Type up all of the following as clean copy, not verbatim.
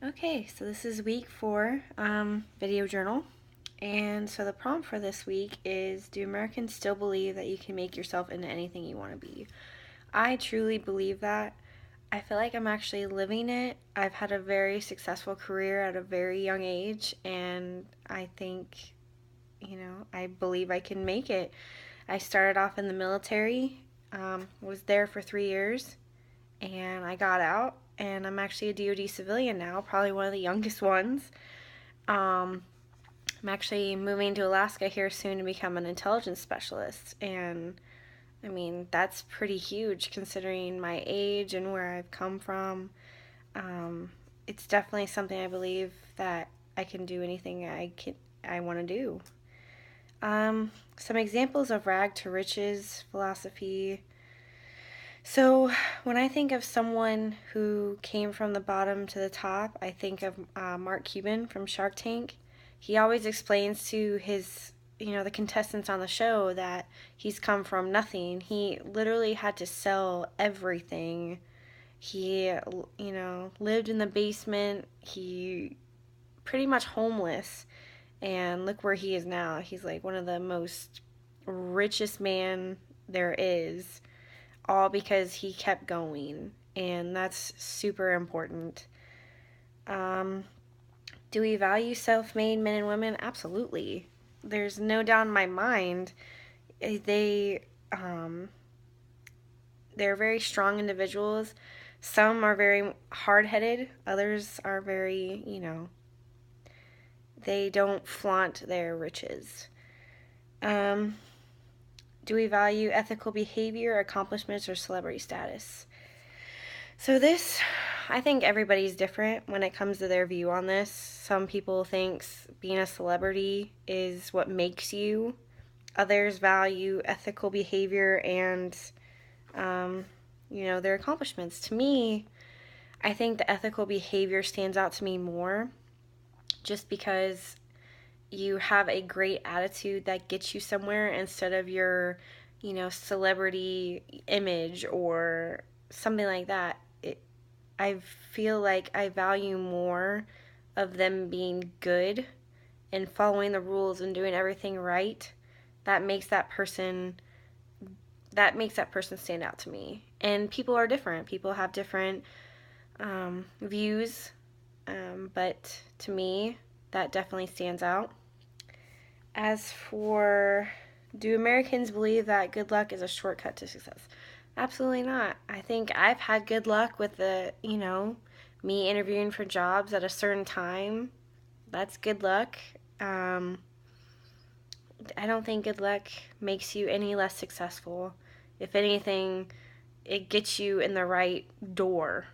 Okay, so this is week 4, video journal. And so the prompt for this week is, do Americans still believe that you can make yourself into anything you want to be? I truly believe that. I feel like I'm actually living it. I've had a very successful career at a very young age, and I think, I believe I can make it. I started off in the military, was there for 3 years, and I got out, and I'm actually a DoD civilian now, probably one of the youngest ones. Um, I'm actually moving to Alaska here soon to become an intelligence specialist, and I mean, that's pretty huge considering my age and where I've come from. Um, it's definitely something I believe that I can do anything I want to do. Some examples of rag to riches philosophy. So, when I think of someone who came from the bottom to the top, I think of Mark Cuban from Shark Tank. He always explains to the contestants on the show that he's come from nothing. He literally had to sell everything. He, lived in the basement. He pretty much homeless. And look where he is now. He's like one of the most richest man there is, all because he kept going, and that's super important. Um, do we value self-made men and women? Absolutely. There's no doubt in my mind. They um, they're very strong individuals. Some are very hard-headed. Others are very, they don't flaunt their riches. Um, do we value ethical behavior, accomplishments, or celebrity status? So I think everybody's different when it comes to their view on this. Some people think being a celebrity is what makes you. Others value ethical behavior and, their accomplishments. To me, I think the ethical behavior stands out to me more just because you have a great attitude that gets you somewhere instead of your, celebrity image or something like that. I feel like I value more of them being good and following the rules and doing everything right. That makes that person stand out to me. And people are different. People have different views, but to me, that definitely stands out. As for, do Americans believe that good luck is a shortcut to success? Absolutely not. I think I've had good luck with me interviewing for jobs at a certain time. That's good luck. I don't think good luck makes you any less successful. If anything, it gets you in the right door.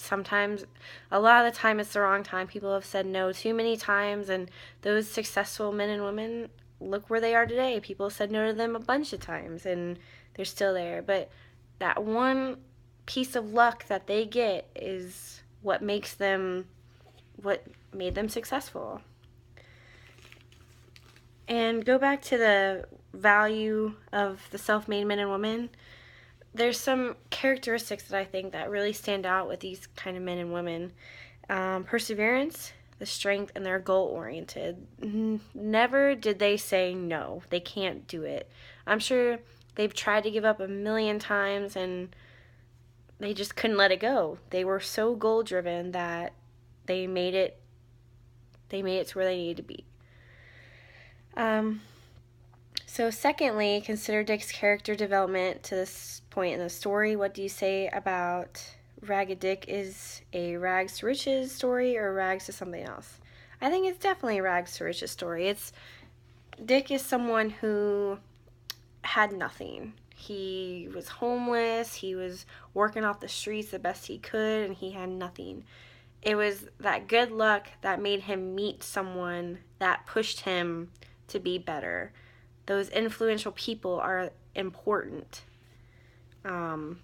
Sometimes, a lot of the time, it's the wrong time. People have said no too many times, and those successful men and women, look where they are today. People said no to them a bunch of times, and they're still there. But that one piece of luck that they get is what made them successful. And go back to the value of the self-made men and women. There's some characteristics that I think that really stand out with these kind of men and women. Perseverance, the strength, and they're goal-oriented. Never did they say no, they can't do it. I'm sure they've tried to give up a million times and they just couldn't let it go. They were so goal-driven that they made it to where they needed to be. So secondly, consider Dick's character development to this point in the story. What do you say about Ragged Dick? Is a rags to riches story or rags to something else? I think it's definitely a rags to riches story. Dick is someone who had nothing. He was homeless, he was working off the streets the best he could, and he had nothing. It was that good luck that made him meet someone that pushed him to be better. Those influential people are important. What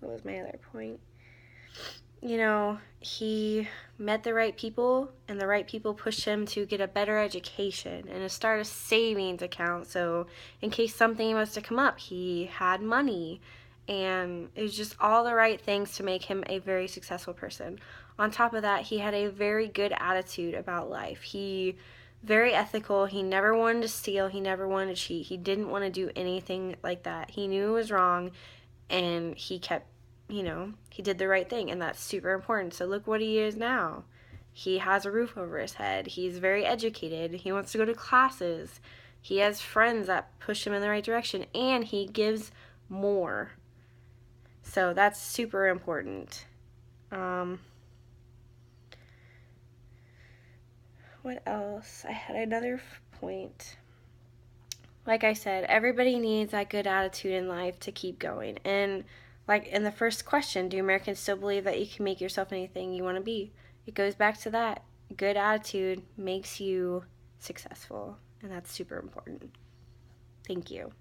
was my other point? He met the right people, and the right people pushed him to get a better education and to start a savings account. So in case something was to come up, he had money. and it was just all the right things to make him a very successful person. On top of that, he had a very good attitude about life. He very ethical. He never wanted to steal. He never wanted to cheat. He didn't want to do anything like that. He knew it was wrong, and he kept, he did the right thing, and that's super important. So look what he is now. He has a roof over his head. He's very educated. He wants to go to classes. He has friends that push him in the right direction, and he gives more. So that's super important. What else? I had another point. Like I said, everybody needs that good attitude in life to keep going. And like in the first question, do Americans still believe that you can make yourself anything you want to be? It goes back to that. Good attitude makes you successful, and that's super important. Thank you.